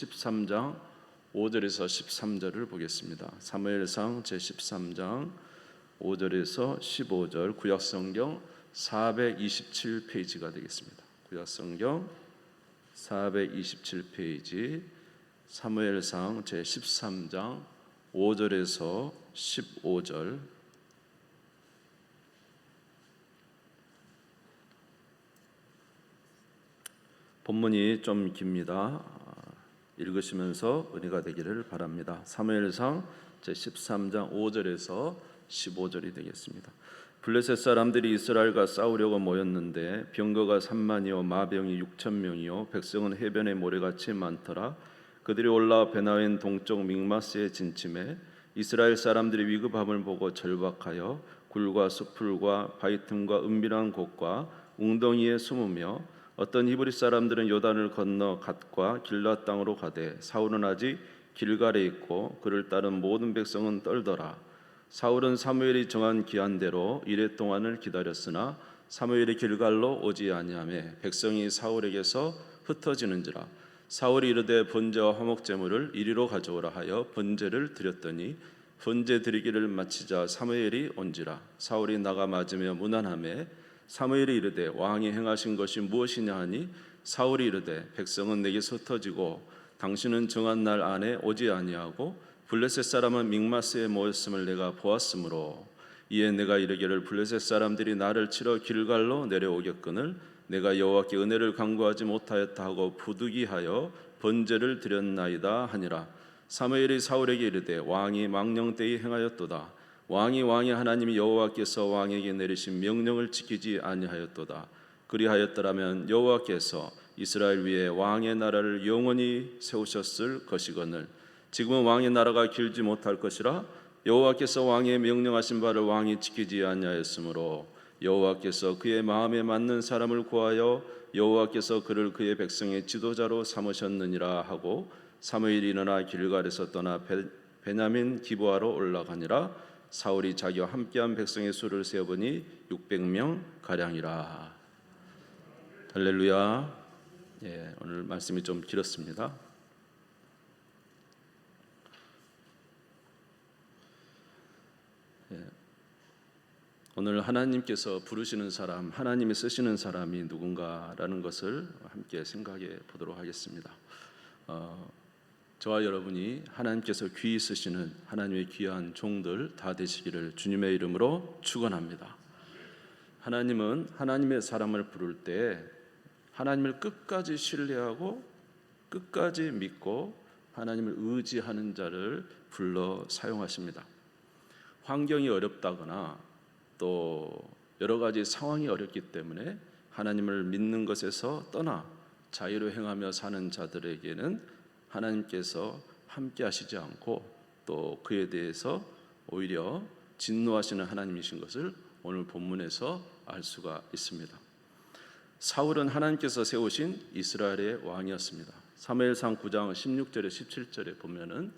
13장 5절에서 13절을 보겠습니다. 사무엘상 제13장 5절에서 15절, 구약성경 427페이지가 되겠습니다. 구약성경 427페이지, 사무엘상 제13장 5절에서 15절. 본문이 좀 깁니다. 읽으시면서 은혜가 되기를 바랍니다. 사무엘상 제13장 5절에서 15절이 되겠습니다. 블레셋 사람들이 이스라엘과 싸우려고 모였는데 병거가 3만이요 마병이 6,000명이요 백성은 해변의 모래같이 많더라. 그들이 올라 베나웬 동쪽 믹마스에 진침해 이스라엘 사람들이 위급함을 보고 절박하여 굴과 수풀과 바위 틈과 은밀한 곳과 웅덩이에 숨으며 어떤 히브리 사람들은 요단을 건너 갓과 길라 땅으로 가되 사울은 아직 길갈에 있고 그를 따른 모든 백성은 떨더라. 사울은 사무엘이 정한 기한대로 이레 동안을 기다렸으나 사무엘이 길갈로 오지 아니하매 백성이 사울에게서 흩어지는지라. 사울이 이르되 번제와 화목 제물을 이리로 가져오라 하여 번제를 드렸더니 번제 드리기를 마치자 사무엘이 온지라. 사울이 나가 맞으며 문안하매 사무엘이 이르되 왕이 행하신 것이 무엇이냐 하니 사울이 이르되 백성은 내게서 흩어지고 당신은 정한 날 안에 오지 아니하고 블레셋 사람은 믹마스에 모였음을 내가 보았으므로 이에 내가 이르기를 블레셋 사람들이 나를 치러 길갈로 내려오겠거늘 내가 여호와께 은혜를 간구하지 못하였다 하고 부득이하여 번제를 드렸나이다 하니라. 사무엘이 사울에게 이르되 왕이 망령되이 행하였도다. 왕이 하나님 여호와께서 왕에게 내리신 명령을 지키지 아니하였도다. 그리하였더라면 여호와께서 이스라엘 위에 왕의 나라를 영원히 세우셨을 것이거늘 지금은 왕의 나라가 길지 못할 것이라. 여호와께서 왕의 명령하신 바를 왕이 지키지 아니하였으므로 여호와께서 그의 마음에 맞는 사람을 구하여 여호와께서 그를 그의 백성의 지도자로 삼으셨느니라 하고 사무엘이 일어나 길갈에서 떠나 베냐민 기브아로 올라가니라. 사울이 자기와 함께한 백성의 수를 세어보니 600명 가량이라. 할렐루야. 오늘 말씀이 좀 길었습니다. 오늘 하나님께서 부르시는 사람, 하나님이 쓰시는 사람이 누군가라는 것을 함께 생각해 보도록 하겠습니다. 저와 여러분이 하나님께서 귀히 쓰시는 하나님의 귀한 종들 다 되시기를 주님의 이름으로 축원합니다. 하나님은 하나님의 사람을 부를 때 하나님을 끝까지 신뢰하고 끝까지 믿고 하나님을 의지하는 자를 불러 사용하십니다. 환경이 어렵다거나 또 여러 가지 상황이 어렵기 때문에 하나님을 믿는 것에서 떠나 자유로 행하며 사는 자들에게는 하나님께서 함께 하시지 않고 또 그에 대해서 오히려 진노하시는 하나님이신 것을 오늘 본문에서 알 수가 있습니다. 사울은 하나님께서 세우신 이스라엘의 왕이었습니다. 사무엘상 9장 16절에 17절에 보면은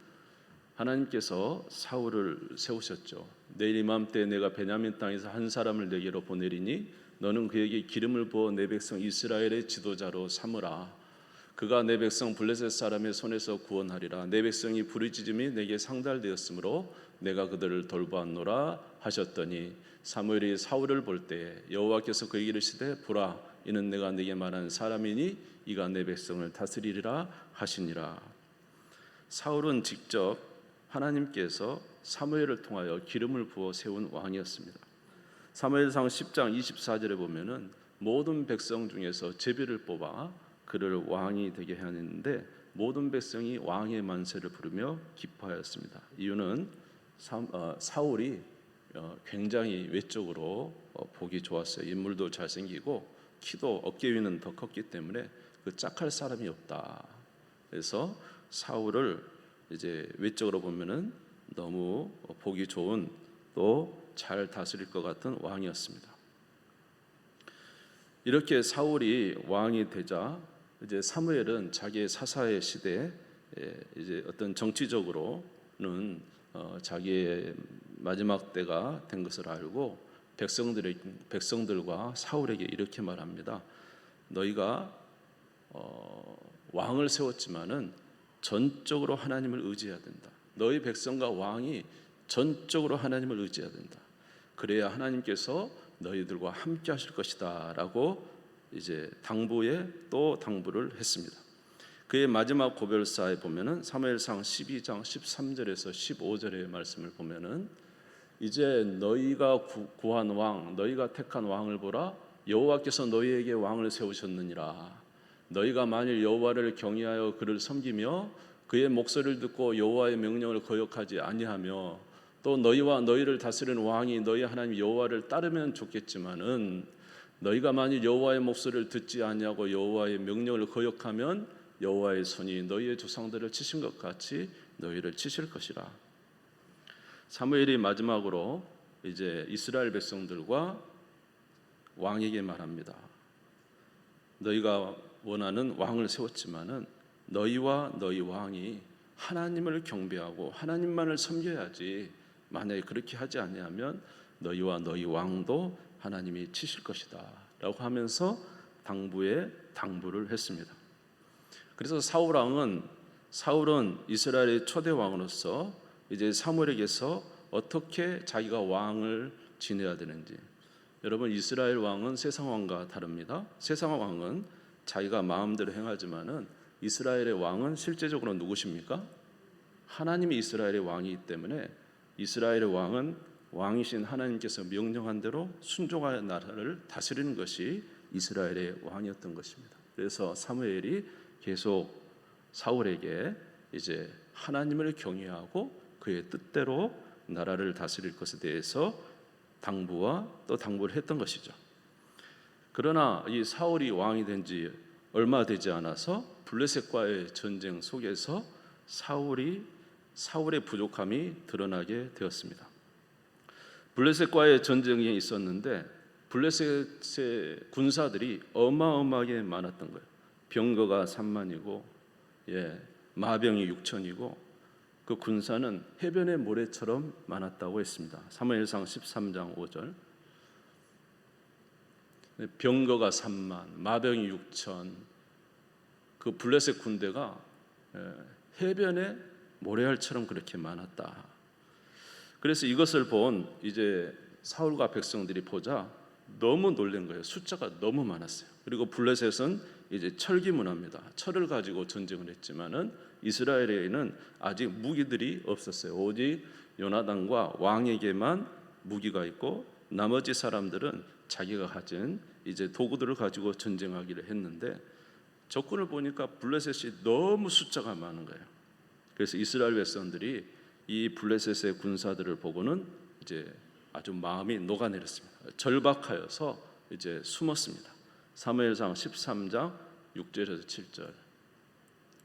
하나님께서 사울을 세우셨죠. 내일 이맘때 내가 베냐민 땅에서 한 사람을 내게로 보내리니 너는 그에게 기름을 부어 내 백성 이스라엘의 지도자로 삼으라. 그가 내 백성 블레셋 사람의 손에서 구원하리라. 내 백성이 부르짖음이 내게 상달되었으므로 내가 그들을 돌보았노라 하셨더니 사무엘이 사울을 볼 때 여호와께서 그에게 이르시되 보라 이는 내가 네게 말한 사람이니 이가 내 백성을 다스리리라 하시니라. 사울은 직접 하나님께서 사무엘을 통하여 기름을 부어 세운 왕이었습니다. 사무엘상 10장 24절에 보면은 모든 백성 중에서 제비를 뽑아 그를 왕이 되게 하였는데 모든 백성이 왕의 만세를 부르며 기뻐하였습니다. 이유는 사울이 굉장히 외적으로 보기 좋았어요. 인물도 잘생기고 키도 어깨 위는 더 컸기 때문에 그 짝할 사람이 없다. 그래서 사울을 이제 외적으로 보면은 너무 보기 좋은 또 잘 다스릴 것 같은 왕이었습니다. 이렇게 사울이 왕이 되자 이제 사무엘은 자기의 사사의 시대에 이제 어떤 정치적으로는 자기의 마지막 때가 된 것을 알고 백성들과 사울에게 이렇게 말합니다. 너희가 왕을 세웠지만은 전적으로 하나님을 의지해야 된다. 너희 백성과 왕이 전적으로 하나님을 의지해야 된다. 그래야 하나님께서 너희들과 함께 하실 것이다 라고 이제 당부에 또 당부를 했습니다. 그의 마지막 고별사에 보면은 사무엘상 12장 13절에서 15절의 말씀을 보면은 이제 너희가 구한 왕, 너희가 택한 왕을 보라. 여호와께서 너희에게 왕을 세우셨느니라. 너희가 만일 여호와를 경외하여 그를 섬기며 그의 목소리를 듣고 여호와의 명령을 거역하지 아니하며 또 너희와 너희를 다스리는 왕이 너희 하나님 여호와를 따르면 좋겠지만은 너희가 만일 여호와의 목소리를 듣지 아니하고 여호와의 명령을 거역하면 여호와의 손이 너희의 조상들을 치신 것 같이 너희를 치실 것이라. 사무엘이 마지막으로 이제 이스라엘 백성들과 왕에게 말합니다. 너희가 원하는 왕을 세웠지만은 너희와 너희 왕이 하나님을 경배하고 하나님만을 섬겨야지. 만약에 그렇게 하지 아니하면 너희와 너희 왕도 하나님이 치실 것이다 라고 하면서 당부를 했습니다. 그래서 사울은 이스라엘의 초대 왕으로서 이제 사무엘에게서 어떻게 자기가 왕을 지내야 되는지. 여러분, 이스라엘 왕은 세상 왕과 다릅니다. 세상 왕은 자기가 마음대로 행하지만은 이스라엘의 왕은 실제적으로 누구십니까? 하나님이 이스라엘의 왕이기 때문에 이스라엘의 왕은 왕이신 하나님께서 명령한 대로 순종하여 나라를 다스리는 것이 이스라엘의 왕이었던 것입니다. 그래서 사무엘이 계속 사울에게 이제 하나님을 경외하고 그의 뜻대로 나라를 다스릴 것에 대해서 당부를 했던 것이죠. 그러나 이 사울이 왕이 된 지 얼마 되지 않아서 블레셋과의 전쟁 속에서 사울의 부족함이 드러나게 되었습니다. 블레셋과의 전쟁이 있었는데 블레셋의 군사들이 어마어마하게 많았던 거예요. 병거가 3만이고 마병이 6천이고 그 군사는 해변의 모래처럼 많았다고 했습니다. 사무엘상 13장 5절. 병거가 3만, 마병이 6천. 그 블레셋 군대가 해변의 모래알처럼 그렇게 많았다. 그래서 이것을 본 이제 사울과 백성들이 보자 너무 놀란 거예요. 숫자가 너무 많았어요. 그리고 블레셋은 이제 철기 문화입니다. 철을 가지고 전쟁을 했지만은 이스라엘에는 아직 무기들이 없었어요. 오직 요나단과 왕에게만 무기가 있고 나머지 사람들은 자기가 가진 이제 도구들을 가지고 전쟁하기를 했는데 적군을 보니까 블레셋이 너무 숫자가 많은 거예요. 그래서 이스라엘 백성들이 이 블레셋의 군사들을 보고는 이제 아주 마음이 녹아내렸습니다. 절박하여서 이제 숨었습니다. 사무엘상 13장 6절에서 7절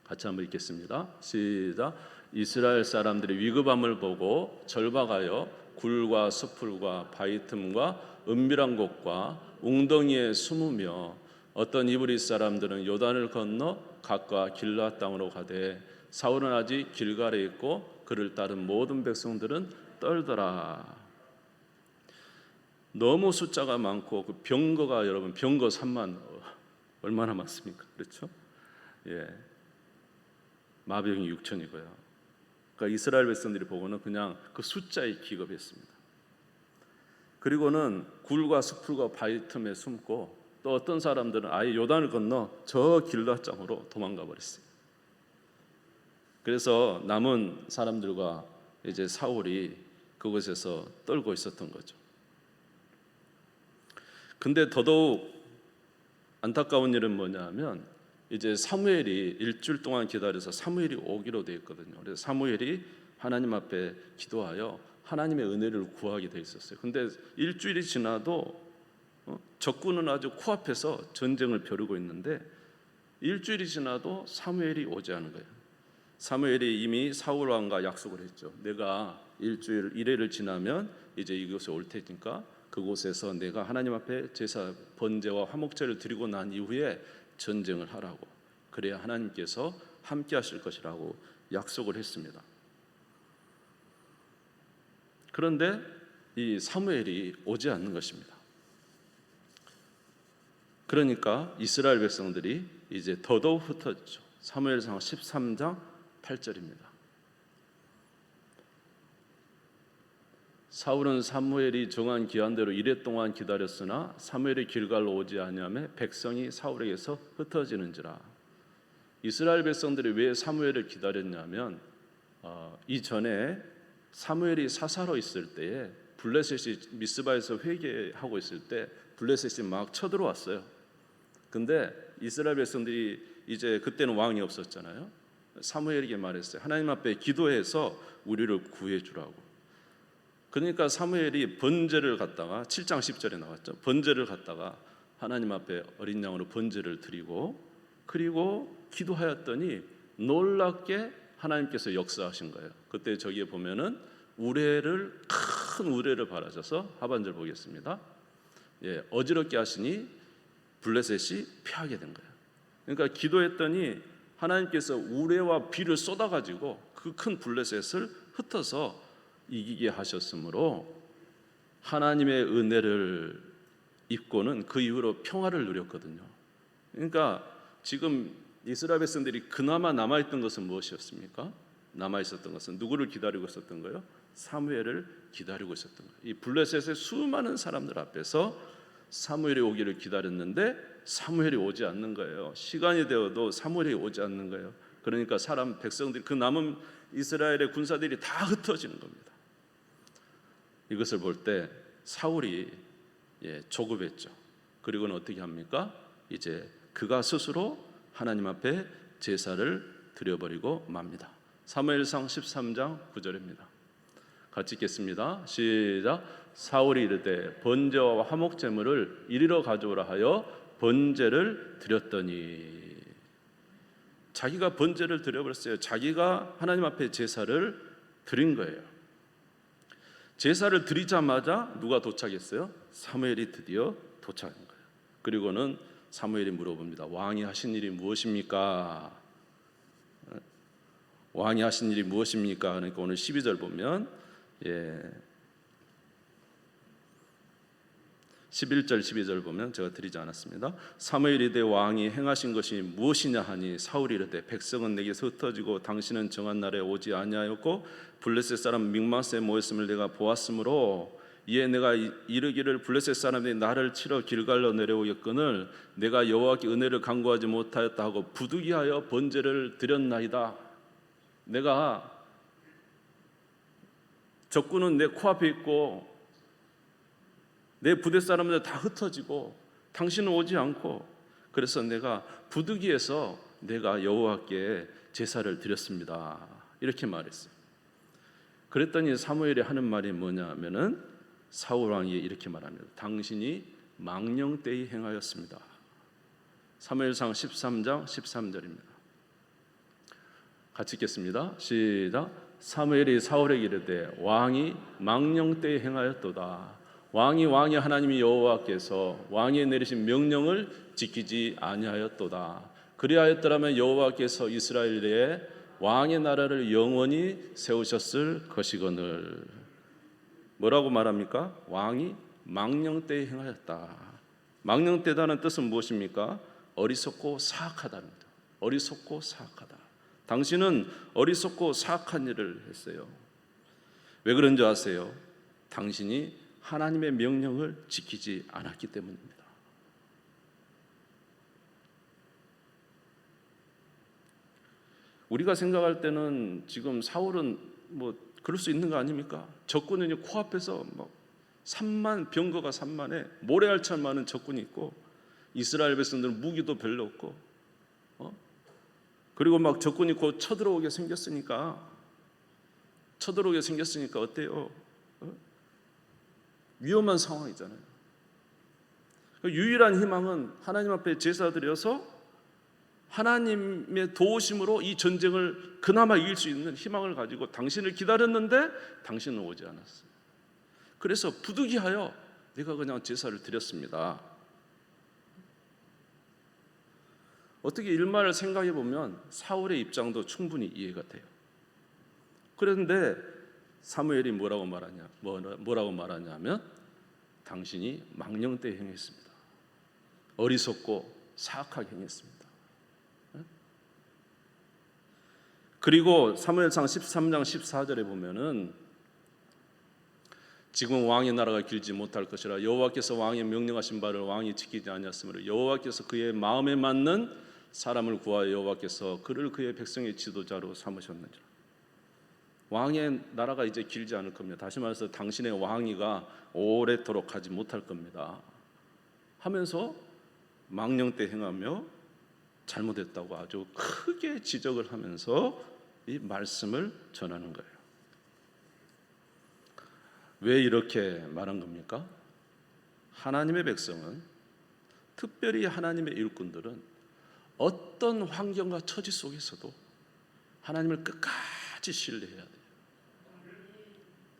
같이 한번 읽겠습니다. 시작. 이스라엘 사람들이 위급함을 보고 절박하여 굴과 숲풀과 바위 틈과 은밀한 곳과 웅덩이에 숨으며 어떤 이브리 사람들은 요단을 건너 갓과 길라 땅으로 가되 사울은 아직 길갈에 있고 그를 따른 모든 백성들은 떨더라. 너무 숫자가 많고 그 병거가 여러분 병거 3만 얼마나 많습니까? 그렇죠? 마병이 6천이고요. 그러니까 이스라엘 백성들이 보고는 그냥 그 숫자에 기겁했습니다. 그리고는 굴과 숲풀과 바위 틈에 숨고 또 어떤 사람들은 아예 요단을 건너 저 길라장으로 도망가 버렸어요. 그래서 남은 사람들과 이제 사울이 그곳에서 떨고 있었던 거죠. 근데 더더욱 안타까운 일은 뭐냐면 이제 사무엘이 일주일 동안 기다려서 사무엘이 오기로 되어 있거든요. 그래서 사무엘이 하나님 앞에 기도하여 하나님의 은혜를 구하게 돼 있었어요. 근데 일주일이 지나도 적군은 아주 코앞에서 전쟁을 벼르고 있는데 일주일이 지나도 사무엘이 오지 않은 거예요. 사무엘이 이미 사울 왕과 약속을 했죠. 내가 일주일 이래를 지나면 이제 이곳에 올 테니까 그곳에서 내가 하나님 앞에 제사 번제와 화목제를 드리고 난 이후에 전쟁을 하라고. 그래야 하나님께서 함께 하실 것이라고 약속을 했습니다. 그런데 이 사무엘이 오지 않는 것입니다. 그러니까 이스라엘 백성들이 이제 더더욱 흩어지죠. 사무엘상 13장 8절입니다. 사울은 사무엘이 정한 기한대로 이레 동안 기다렸으나 사무엘이 길갈로 오지 아니하며 백성이 사울에게서 흩어지는지라. 이스라엘 백성들이 왜 사무엘을 기다렸냐면 이전에 사무엘이 사사로 있을 때에 블레셋이 미스바에서 회개하고 있을 때 블레셋이 막 쳐들어왔어요. 근데 이스라엘 백성들이 이제 그때는 왕이 없었잖아요. 사무엘에게 말했어요. 하나님 앞에 기도해서 우리를 구해주라고. 그러니까 사무엘이 번제를 갖다가 7장 10절에 나왔죠. 번제를 갖다가 하나님 앞에 어린 양으로 번제를 드리고 그리고 기도하였더니 놀랍게 하나님께서 역사하신 거예요. 그때 저기에 보면은 큰 우레를 바라셔서 하반절 보겠습니다. 어지럽게 하시니 블레셋이 피하게 된 거예요. 그러니까 기도했더니 하나님께서 우레와 비를 쏟아가지고 그 큰 블레셋을 흩어서 이기게 하셨으므로 하나님의 은혜를 입고는 그 이후로 평화를 누렸거든요. 그러니까 지금 이스라엘 백성들이 그나마 남아있던 것은 무엇이었습니까? 남아있었던 것은 누구를 기다리고 있었던 거예요? 사무엘을 기다리고 있었던 거예요. 이 블레셋의 수많은 사람들 앞에서 사무엘이 오기를 기다렸는데 사무엘이 오지 않는 거예요. 시간이 되어도 사무엘이 오지 않는 거예요. 그러니까 백성들이 그 남은 이스라엘의 군사들이 다 흩어지는 겁니다. 이것을 볼 때 사울이 조급했죠. 그리고는 어떻게 합니까? 이제 그가 스스로 하나님 앞에 제사를 드려버리고 맙니다. 사무엘상 13장 9절입니다. 같이 읽겠습니다. 시작. 사울이 이르되 번제와 화목 제물을 이리로 가져오라 하여 번제를 드렸더니. 자기가 번제를 드려버렸어요. 자기가 하나님 앞에 제사를 드린 거예요. 제사를 드리자마자 누가 도착했어요? 사무엘이 드디어 도착한 거예요. 그리고는 사무엘이 물어봅니다. 왕이 하신 일이 무엇입니까? 왕이 하신 일이 무엇입니까? 그러니까 오늘 12절 보면 11절 12절 보면 제가 드리지 않았습니다. 사무엘이 이르되 왕이 행하신 것이 무엇이냐 하니 사울이 이르되 백성은 내게서 흩어지고 당신은 정한 날에 오지 아니하였고 블레셋 사람 믹마스에 모였음을 내가 보았으므로 이에 내가 이르기를 블레셋 사람들이 나를 치러 길갈로 내려오겠거늘 내가 여호와께 은혜를 간구하지 못하였다 하고 부득이하여 번제를 드렸나이다. 내가 적군은 내 코앞에 있고 내 부대 사람들 다 흩어지고 당신은 오지 않고 그래서 내가 부득이해서 내가 여호와께 제사를 드렸습니다. 이렇게 말했어요. 그랬더니 사무엘이 하는 말이 뭐냐면은 사울 왕이 이렇게 말합니다. 당신이 망령되이 행하였습니다. 사무엘상 13장 13절입니다. 같이 읽겠습니다. 시작. 사무엘이 사울에게 이르되 왕이 망령되이 행하였도다. 왕이 하나님이 여호와께서 왕이 내리신 명령을 지키지 아니하였도다. 그리하였더라면 여호와께서 이스라엘에 왕의 나라를 영원히 세우셨을 것이거늘. 뭐라고 말합니까? 왕이 망령되이 행하였다. 망령되다는 뜻은 무엇입니까? 어리석고 사악하다는 것. 어리석고 사악하다. 당신은 어리석고 사악한 일을 했어요. 왜 그런 줄 아세요? 당신이 하나님의 명령을 지키지 않았기 때문입니다. 우리가 생각할 때는 지금 사울은 그럴 수 있는 거 아닙니까? 적군이 코앞에서 3만 병거가 3만에 모래알처럼 많은 적군이 있고 이스라엘 백성들은 무기도 별로 없고 그리고 적군이 곧 쳐들어오게 생겼으니까 어때요? 위험한 상황이잖아요. 유일한 희망은 하나님 앞에 제사 드려서 하나님의 도우심으로 이 전쟁을 그나마 이길 수 있는 희망을 가지고 당신을 기다렸는데 당신은 오지 않았어요. 그래서 부득이하여 내가 그냥 제사를 드렸습니다. 어떻게 일말을 생각해 보면 사울의 입장도 충분히 이해가 돼요. 그런데 사무엘이 뭐라고 말하냐면 당신이 망령되이 행했습니다. 어리석고 사악하게 행했습니다. 그리고 사무엘상 13장 14절에 보면은 지금 왕의 나라가 길지 못할 것이라 여호와께서 왕의 명령하신 바를 왕이 지키지 아니하였으므로 여호와께서 그의 마음에 맞는 사람을 구하여 여호와께서 그를 그의 백성의 지도자로 삼으셨느니라. 왕의 나라가 이제 길지 않을 겁니다. 다시 말해서 당신의 왕위가 오래도록 가지 못할 겁니다 하면서 망령 때 행하며 잘못했다고 아주 크게 지적을 하면서 이 말씀을 전하는 거예요. 왜 이렇게 말한 겁니까? 하나님의 백성은, 특별히 하나님의 일꾼들은 어떤 환경과 처지 속에서도 하나님을 끝까지 신뢰해야 돼요.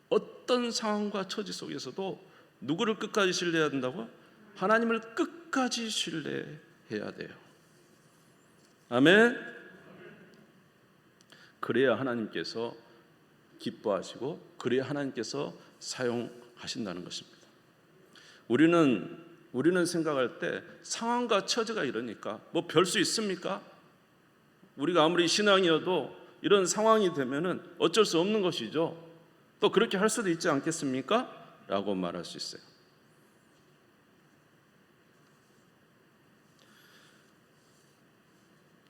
어떤 상황과 처지 속에서도 누구를 끝까지 신뢰해야 된다고? 하나님을 끝까지 신뢰해야 돼요. 아멘. 그래야 하나님께서 기뻐하시고 그래야 하나님께서 사용하신다는 것입니다. 우리는 생각할 때 상황과 처지가 이러니까 뭐 별 수 있습니까? 우리가 아무리 신앙이어도 이런 상황이 되면은 어쩔 수 없는 것이죠. 또 그렇게 할 수도 있지 않겠습니까? 라고 말할 수 있어요.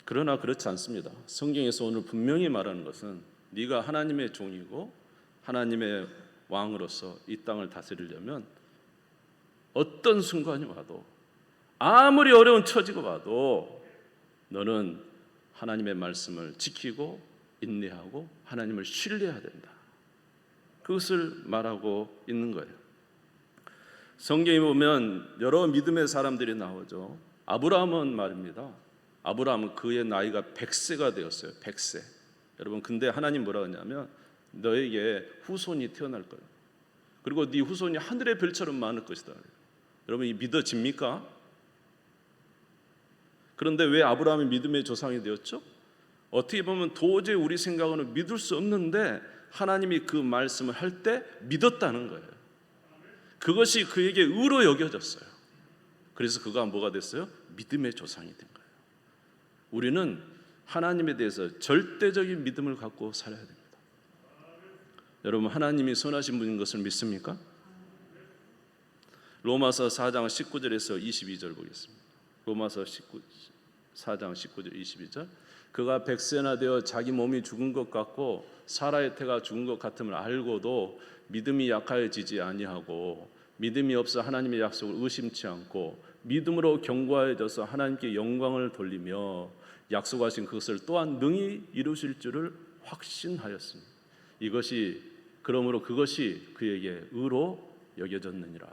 그러나 그렇지 않습니다. 성경에서 오늘 분명히 말하는 것은 네가 하나님의 종이고 하나님의 왕으로서 이 땅을 다스리려면 어떤 순간이 와도 아무리 어려운 처지가 와도 너는 하나님의 말씀을 지키고 인내하고 하나님을 신뢰해야 된다. 그것을 말하고 있는 거예요. 성경에 보면 여러 믿음의 사람들이 나오죠. 아브라함은 말입니다. 아브라함은 그의 나이가 100세가 되었어요. 100세. 여러분 근데 하나님 뭐라 하냐면 너에게 후손이 태어날 거예요. 그리고 네 후손이 하늘의 별처럼 많을 것이다. 여러분 이 믿어집니까? 그런데 왜 아브라함이 믿음의 조상이 되었죠? 어떻게 보면 도저히 우리 생각으로는 믿을 수 없는데 하나님이 그 말씀을 할 때 믿었다는 거예요. 그것이 그에게 의로 여겨졌어요. 그래서 그가 뭐가 됐어요? 믿음의 조상이 된 거예요. 우리는 하나님에 대해서 절대적인 믿음을 갖고 살아야 됩니다. 여러분 하나님이 선하신 분인 것을 믿습니까? 로마서 4장 19절에서 22절 보겠습니다. 로마서 4장 19절 22절 그가 100세나 되어 자기 몸이 죽은 것 같고 사라의 태가 죽은 것 같음을 알고도 믿음이 약하여지지 아니하고 믿음이 없어 하나님의 약속을 의심치 않고 믿음으로 견고하여져서 하나님께 영광을 돌리며 약속하신 그것을 또한 능히 이루실 줄을 확신하였습니다. 그러므로 그것이 그에게 의로 여겨졌느니라.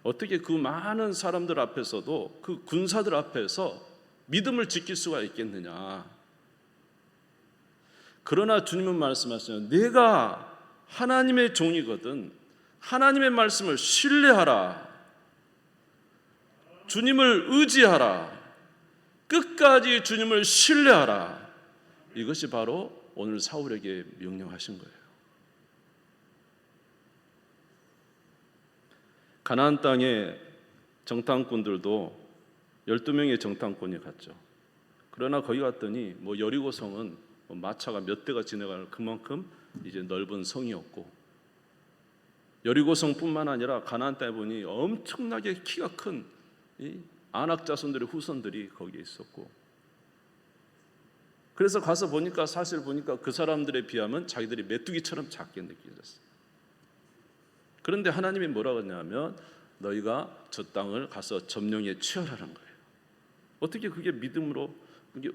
어떻게 그 많은 사람들 앞에서도 그 군사들 앞에서 믿음을 지킬 수가 있겠느냐? 그러나 주님은 말씀하시는 내가 하나님의 종이거든 하나님의 말씀을 신뢰하라. 주님을 의지하라. 끝까지 주님을 신뢰하라. 이것이 바로 오늘 사울에게 명령하신 거예요. 가나안 땅에 정탐꾼들도 12명의 정탐꾼이 갔죠. 그러나 거기 갔더니 여리고성은 마차가 몇 대가 지나갈 그만큼 이제 넓은 성이었고 여리고성뿐만 아니라 가나안 땅에 보니 엄청나게 키가 큰 아낙 자손들의 후손들이 거기에 있었고 그래서 가서 보니까 사실 보니까 그 사람들에 비하면 자기들이 메뚜기처럼 작게 느껴졌어요. 그런데 하나님이 뭐라고 했냐면 너희가 저 땅을 가서 점령에 취하라는 거예요. 어떻게 그게 믿음으로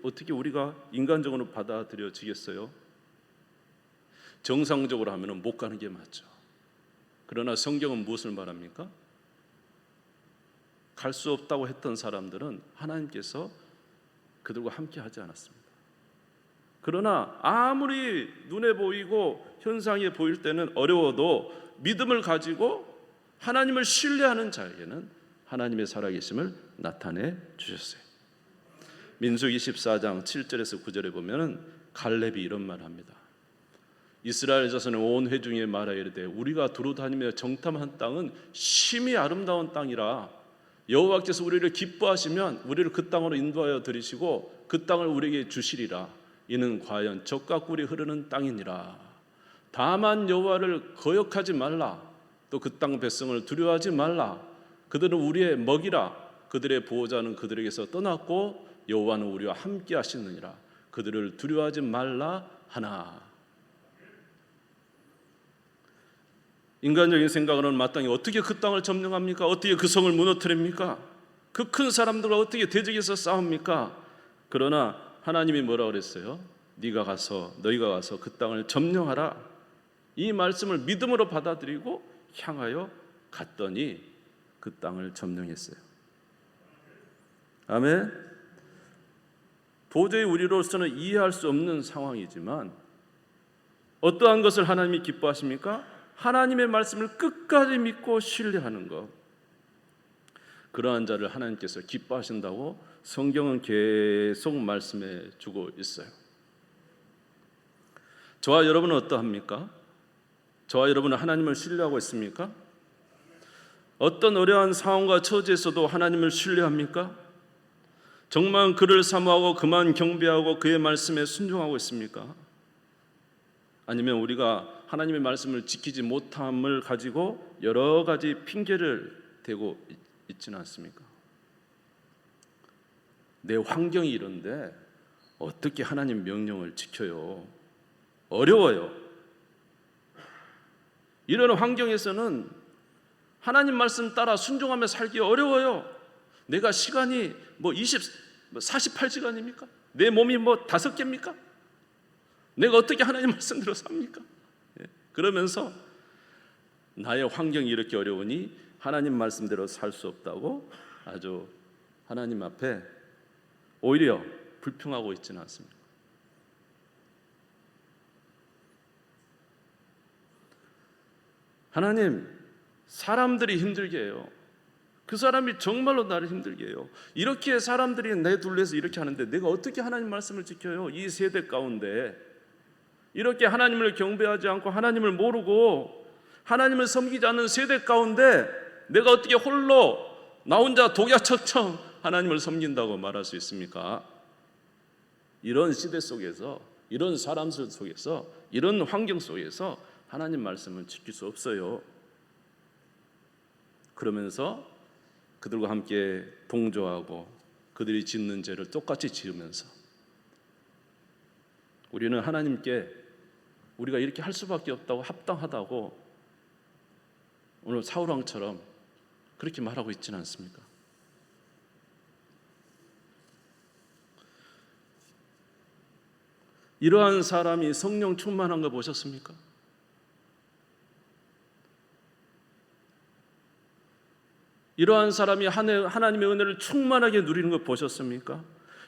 어떻게 우리가 인간적으로 받아들여지겠어요? 정상적으로 하면 못 가는 게 맞죠. 그러나 성경은 무엇을 말합니까? 갈 수 없다고 했던 사람들은 하나님께서 그들과 함께 하지 않았습니다. 그러나 아무리 눈에 보이고 현상에 보일 때는 어려워도 믿음을 가지고 하나님을 신뢰하는 자에게는 하나님의 살아계심을 나타내 주셨어요. 민수기 14장 7절에서 9절에 보면은 갈렙이 이런 말을 합니다. 이스라엘 자손의 온 회중에 말하여 이르되 우리가 두루 다니며 정탐한 땅은 심히 아름다운 땅이라 여호와께서 우리를 기뻐하시면 우리를 그 땅으로 인도하여 들이시고 그 땅을 우리에게 주시리라. 이는 과연 젖과 꿀이 흐르는 땅이니라. 다만 여호와를 거역하지 말라. 또 그 땅 백성을 두려워하지 말라. 그들은 우리의 먹이라. 그들의 보호자는 그들에게서 떠났고 여호와는 우리와 함께 하시느니라. 그들을 두려워하지 말라 하나. 인간적인 생각으로는 마땅히 어떻게 그 땅을 점령합니까? 어떻게 그 성을 무너뜨립니까? 그 큰 사람들과 어떻게 대적해서 싸웁니까? 그러나 하나님이 뭐라 그랬어요? 너희가 가서 그 땅을 점령하라. 이 말씀을 믿음으로 받아들이고 향하여 갔더니 그 땅을 점령했어요. 아멘. 도저히 우리로서는 이해할 수 없는 상황이지만 어떠한 것을 하나님이 기뻐하십니까? 하나님의 말씀을 끝까지 믿고 신뢰하는 것. 그러한 자를 하나님께서 기뻐하신다고 성경은 계속 말씀해 주고 있어요. 저와 여러분은 어떠합니까? 저와 여러분은 하나님을 신뢰하고 있습니까? 어떤 어려운 상황과 처지에서도 하나님을 신뢰합니까? 정말 그를 사모하고 그만 경배하고 그의 말씀에 순종하고 있습니까? 아니면 우리가 하나님의 말씀을 지키지 못함을 가지고 여러 가지 핑계를 대고 있지는 않습니까? 내 환경이 이런데 어떻게 하나님 명령을 지켜요? 어려워요. 이런 환경에서는 하나님 말씀 따라 순종하며 살기 어려워요. 내가 시간이 48시간입니까? 내 몸이 5개입니까? 내가 어떻게 하나님 말씀대로 삽니까? 그러면서 나의 환경이 이렇게 어려우니 하나님 말씀대로 살 수 없다고 아주 하나님 앞에 오히려 불평하고 있지는 않습니다. 하나님, 사람들이 힘들게 해요. 그 사람이 정말로 나를 힘들게 해요. 이렇게 사람들이 내 둘러서 이렇게 하는데 내가 어떻게 하나님 말씀을 지켜요? 이 세대 가운데 이렇게 하나님을 경배하지 않고 하나님을 모르고 하나님을 섬기지 않는 세대 가운데 내가 어떻게 홀로 나 혼자 독야척청 하나님을 섬긴다고 말할 수 있습니까? 이런 시대 속에서, 이런 사람들 속에서, 이런 환경 속에서 하나님 말씀을 지킬 수 없어요. 그러면서 그들과 함께 동조하고 그들이 짓는 죄를 똑같이 지으면서 우리는 하나님께 우리가 이렇게 할 수밖에 없다고, 합당하다고 오늘 사울왕처럼 그렇게 말하고 있지는 않습니까? 이러한 사람이 성령 충만한 거 보셨습니까? 이러한 사람이 하나님의 은혜를 충만하게 누리는 것 보셨습니까?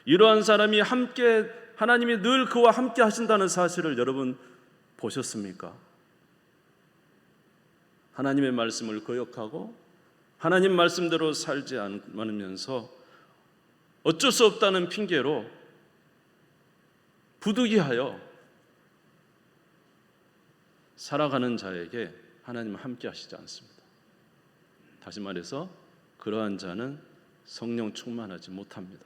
이러한 사람이 함께, 하나님이 늘 그와 함께 하신다는 사실을 여러분 보셨습니까? 하나님의 말씀을 거역하고 하나님 말씀대로 살지 않으면서 어쩔 수 없다는 핑계로 부득이하여 살아가는 자에게 하나님은 함께 하시지 않습니다. 다시 말해서 그러한 자는 성령 충만하지 못합니다.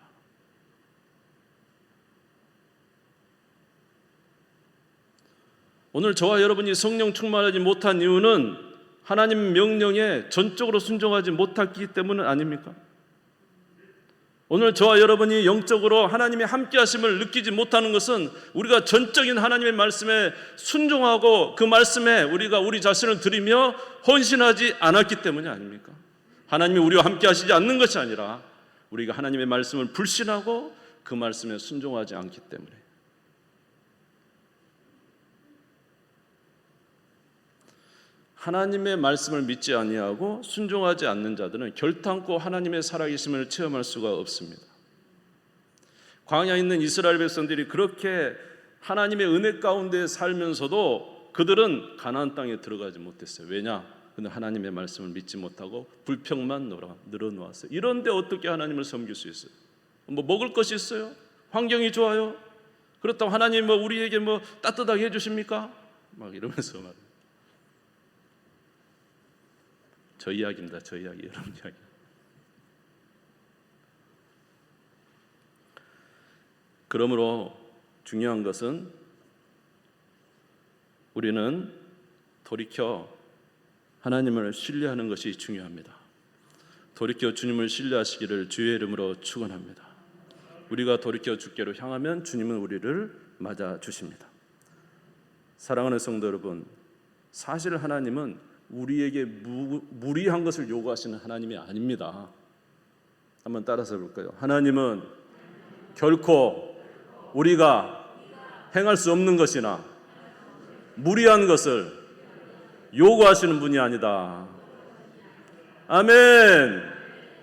오늘 저와 여러분이 성령 충만하지 못한 이유는 하나님 명령에 전적으로 순종하지 못했기 때문은 아닙니까? 오늘 저와 여러분이 영적으로 하나님의 함께 하심을 느끼지 못하는 것은 우리가 전적인 하나님의 말씀에 순종하고 그 말씀에 우리가 우리 자신을 드리며 헌신하지 않았기 때문이 아닙니까? 하나님이 우리와 함께 하시지 않는 것이 아니라 우리가 하나님의 말씀을 불신하고 그 말씀에 순종하지 않기 때문에. 하나님의 말씀을 믿지 아니하고 순종하지 않는 자들은 결탄코 하나님의 살아계심을 체험할 수가 없습니다. 광야에 있는 이스라엘 백성들이 그렇게 하나님의 은혜 가운데 살면서도 그들은 가나안 땅에 들어가지 못했어요. 왜냐? 그는 하나님의 말씀을 믿지 못하고 불평만 늘어놓았어요. 이런데 어떻게 하나님을 섬길 수 있어요? 먹을 것이 있어요? 환경이 좋아요? 그렇다고 하나님 우리에게 따뜻하게 해주십니까? 막 이러면서 말해요. 저 이야기입니다. 저 이야기, 여러분 이야기. 그러므로 중요한 것은 우리는 돌이켜 하나님을 신뢰하는 것이 중요합니다. 돌이켜 주님을 신뢰하시기를 주의 이름으로 축원합니다. 우리가 돌이켜 주께로 향하면 주님은 우리를 맞아 주십니다. 사랑하는 성도 여러분, 사실 하나님은 우리에게 무리한 것을 요구하시는 하나님이 아닙니다. 한번 따라서 볼까요? 하나님은 결코 우리가 행할 수 없는 것이나 무리한 것을 요구하시는 분이 아니다. 아멘.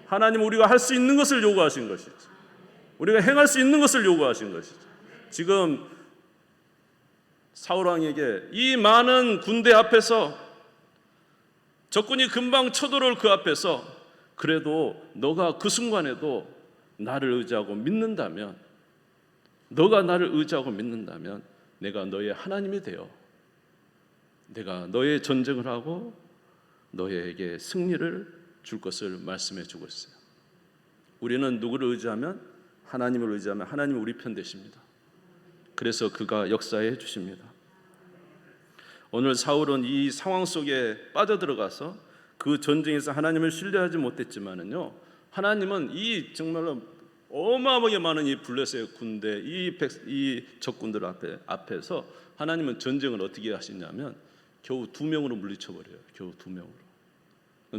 하나님은 우리가 할 수 있는 것을 요구하신 것이죠. 우리가 행할 수 있는 것을 요구하신 것이죠. 지금 사울왕에게 이 많은 군대 앞에서 적군이 금방 쳐들어올 그 앞에서 그래도 너가 그 순간에도 나를 의지하고 믿는다면, 너가 나를 의지하고 믿는다면 내가 너의 하나님이 되어 내가 너의 전쟁을 하고 너에게 승리를 줄 것을 말씀해 주고 있어요. 우리는 누구를 의지하면? 하나님을 의지하면 하나님은 우리 편 되십니다. 그래서 그가 역사해 주십니다. 오늘 사울은 이 상황 속에 빠져들어가서 그 전쟁에서 하나님을 신뢰하지 못했지만은요, 하나님은 이 정말로 어마어마하게 많은 이 블레셋의 군대, 이 적군들 앞에서 하나님은 전쟁을 어떻게 하시냐면 겨우 2명으로 물리쳐버려요. 겨우 2명으로.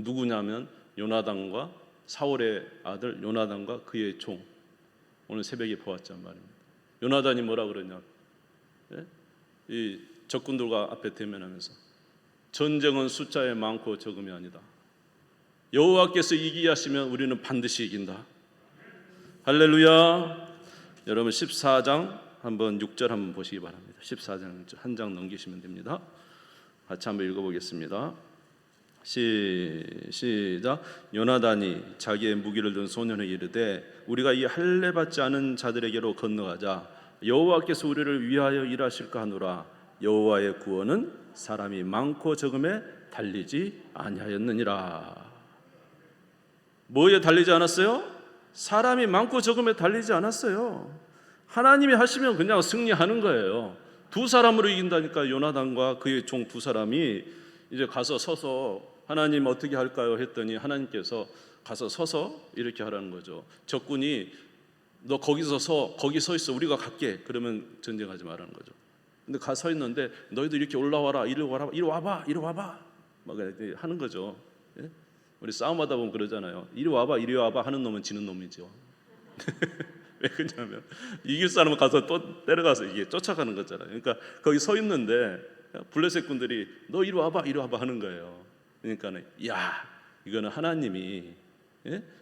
누구냐면 요나단과 사울의 아들 요나단과 그의 종. 오늘 새벽에 보았단 말입니다. 요나단이 뭐라 그러냐? 이 적군들과 앞에 대면하면서 전쟁은 숫자에 많고 적음이 아니다. 여호와께서 이기게 하시면 우리는 반드시 이긴다. 할렐루야. 여러분 14장 한번 6절 한번 보시기 바랍니다. 14장 한 장 넘기시면 됩니다. 같이 한번 읽어보겠습니다. 시작. 요나단이 자기의 무기를 든 소년에게 이르되 우리가 이 할례 받지 않은 자들에게로 건너가자. 여호와께서 우리를 위하여 일하실까 하노라. 여호와의 구원은 사람이 많고 적음에 달리지 아니하였느니라. 뭐에 달리지 않았어요? 사람이 많고 적음에 달리지 않았어요. 하나님이 하시면 그냥 승리하는 거예요. 2사람으로 이긴다니까. 요나단과 그의 종 2사람이 이제 가서 서서 하나님 어떻게 할까요? 했더니 하나님께서 가서 서서 이렇게 하라는 거죠. 적군이 너 거기서 거기 서 있어. 우리가 갈게. 그러면 전쟁하지 말라는 거죠. 근데 가 서 있는데 너희들 이렇게 올라와라. 이리 와봐. 막 하는 거죠. 예? 우리 싸움하다 보면 그러잖아요. 이리 와봐 하는 놈은 지는 놈이죠. 왜 그러냐면 이길 사람은 가서 또 때려가서 이게 쫓아가는 거잖아요. 그러니까 거기 서 있는데 블레셋 군들이 너 이리 와봐 하는 거예요. 그러니까는 이거는 하나님이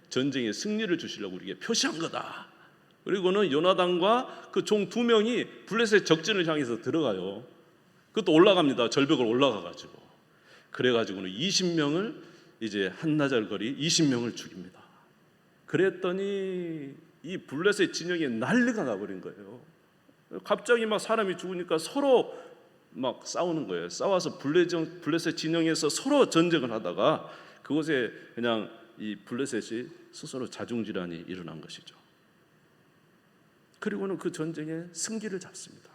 전쟁에 승리를 주시려고 우리에게 표시한 거다. 그리고는 요나단과 그 종 2명이 블레셋 적진을 향해서 들어가요. 그것도 올라갑니다. 절벽을 올라가가지고. 그래가지고는 20명을 이제 한나절 거리 20명을 죽입니다. 그랬더니 이 블레셋 진영에 난리가 나버린 거예요. 갑자기 막 사람이 죽으니까 서로 막 싸우는 거예요. 싸워서 블레셋 진영에서 서로 전쟁을 하다가 그곳에 그냥 이 블레셋이 스스로 자중질환이 일어난 것이죠. 그리고는 그 전쟁에 승기를 잡습니다.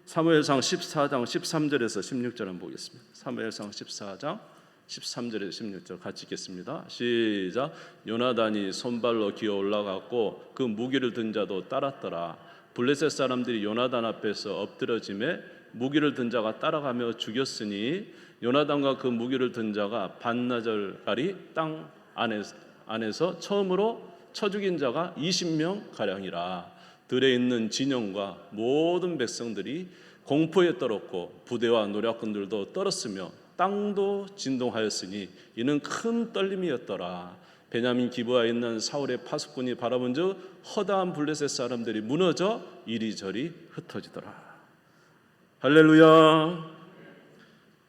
사무엘상 14장 13절에서 16절 한번 보겠습니다. 사무엘상 14장 13절에서 16절 같이 읽겠습니다. 시작. 요나단이 손발로 기어 올라갔고 그 무기를 든 자도 따랐더라. 블레셋 사람들이 요나단 앞에서 엎드러짐에 무기를 든 자가 따라가며 죽였으니 요나단과 그 무기를 든 자가 반나절가리 땅 안에서 처음으로 쳐 죽인 자가 20명 가량이라. 들에 있는 진영과 모든 백성들이 공포에 떨었고 부대와 노략군들도 떨었으며 땅도 진동하였으니 이는 큰 떨림이었더라. 베냐민 기브아에 있는 사울의 파수꾼이 바라본즉 허다한 블레셋 사람들이 무너져 이리저리 흩어지더라. 할렐루야.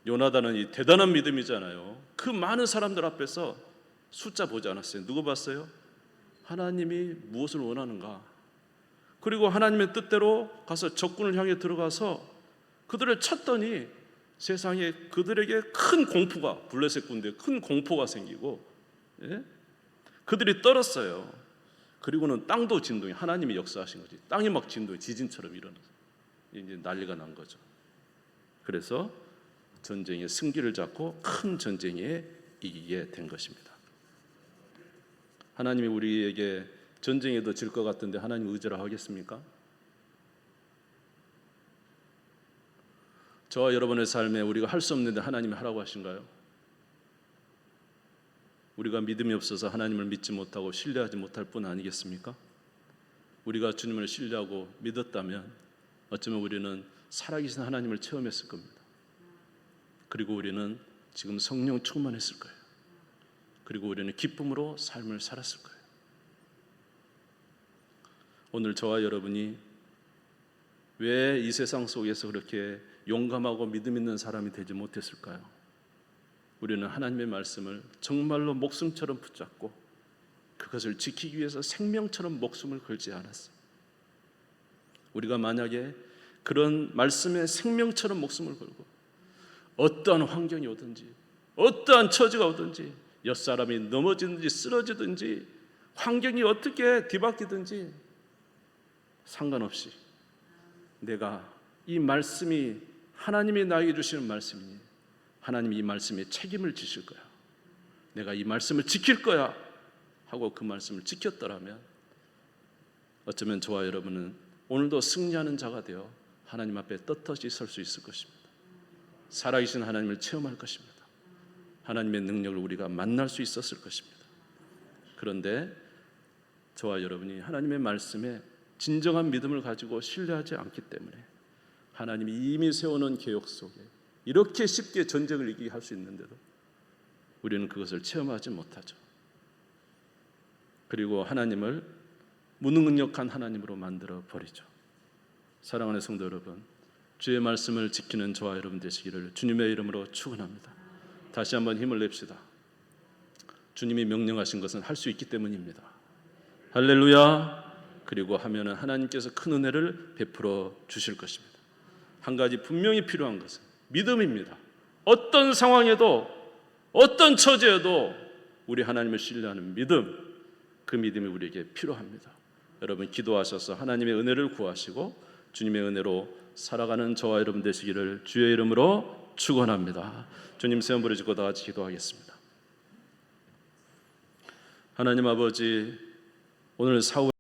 요나단은 이 대단한 믿음이잖아요. 그 많은 사람들 앞에서 숫자 보지 않았어요. 누구 봤어요? 하나님이 무엇을 원하는가. 그리고 하나님의 뜻대로 가서 적군을 향해 들어가서 그들을 쳤더니 세상에 그들에게 큰 공포가, 블레셋 군대에 큰 공포가 생기고, 그들이 떨었어요. 그리고는 땅도 진동이 하나님이 역사하신 거지. 땅이 막 진동이 지진처럼 일어나서 이제 난리가 난 거죠. 그래서 전쟁의 승기를 잡고 큰 전쟁에 이기게 된 것입니다. 하나님이 우리에게 전쟁에도 질 것 같은데 하나님 의지를 하겠습니까? 저와 여러분의 삶에 우리가 할 수 없는데 하나님이 하라고 하신가요? 우리가 믿음이 없어서 하나님을 믿지 못하고 신뢰하지 못할 뿐 아니겠습니까? 우리가 주님을 신뢰하고 믿었다면 어쩌면 우리는 살아계신 하나님을 체험했을 겁니다. 그리고 우리는 지금 성령 충만했을 거예요. 그리고 우리는 기쁨으로 삶을 살았을 거예요. 오늘 저와 여러분이 왜 이 세상 속에서 그렇게 용감하고 믿음 있는 사람이 되지 못했을까요? 우리는 하나님의 말씀을 정말로 목숨처럼 붙잡고 그것을 지키기 위해서 생명처럼 목숨을 걸지 않았어요. 우리가 만약에 그런 말씀에 생명처럼 목숨을 걸고 어떠한 환경이 오든지 어떠한 처지가 오든지 옆사람이 넘어지든지 쓰러지든지 환경이 어떻게 뒤바뀌든지 상관없이 내가 이 말씀이 하나님이 나에게 주시는 말씀이니 하나님이 이 말씀에 책임을 지실 거야. 내가 이 말씀을 지킬 거야 하고 그 말씀을 지켰더라면 어쩌면 저와 여러분은 오늘도 승리하는 자가 되어 하나님 앞에 떳떳이 설 수 있을 것입니다. 살아계신 하나님을 체험할 것입니다. 하나님의 능력을 우리가 만날 수 있었을 것입니다. 그런데 저와 여러분이 하나님의 말씀에 진정한 믿음을 가지고 신뢰하지 않기 때문에 하나님이 이미 세워놓은 계획 속에 이렇게 쉽게 전쟁을 이기게 할 수 있는데도 우리는 그것을 체험하지 못하죠. 그리고 하나님을 무능력한 하나님으로 만들어 버리죠. 사랑하는 성도 여러분, 주의 말씀을 지키는 저와 여러분 되시기를 주님의 이름으로 축원합니다. 다시 한번 힘을 냅시다. 주님이 명령하신 것은 할 수 있기 때문입니다. 할렐루야. 그리고 하면은 하나님께서 큰 은혜를 베풀어 주실 것입니다. 한 가지 분명히 필요한 것은 믿음입니다. 어떤 상황에도 어떤 처지에도 우리 하나님을 신뢰하는 믿음, 그 믿음이 우리에게 필요합니다. 여러분 기도하셔서 하나님의 은혜를 구하시고 주님의 은혜로 살아가는 저와 여러분 되시기를 주의 이름으로 축원합니다. 주님 세움 부르짖고 다 같이 기도하겠습니다. 하나님 아버지, 오늘 사울